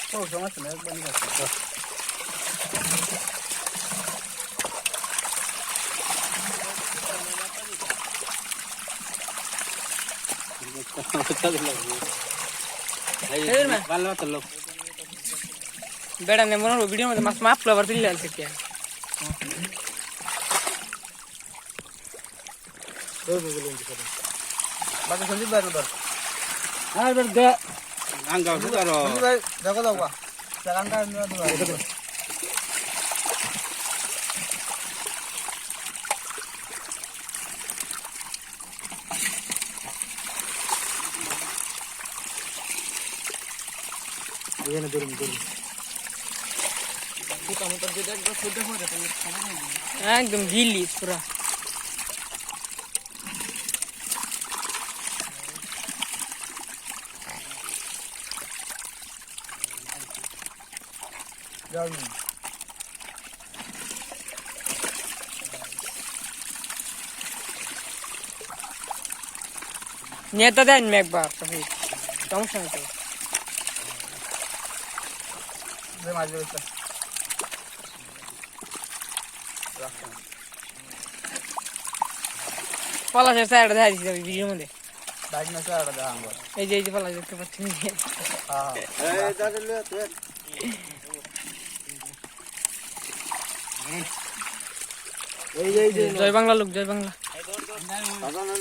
ও সমস্যা নেই একবার নিয়ে আসো ভালো তো লোক बेड़ा ने मनो वीडियो में मस्त माफ फ्लावर दिल ले सकते हैं बाकी संजीव भाई उधर আর বার দে আঙ্গা সুদারো संजीव भाई देखो तो हुआ सेकंड टाइम में तो ये ना दूर एकदम गीली पूरा जाओ नेता देन में एक बार तो फिर समस्या नहीं ये मार दे इसका पला से साइड दे दी वीडियो में दे बैग में से आ रहा है এই যে पला দেখতে পাচ্ছেন हां এই দাদা লে তুই জয় বাংলা লোক জয় বাংলা দাদা না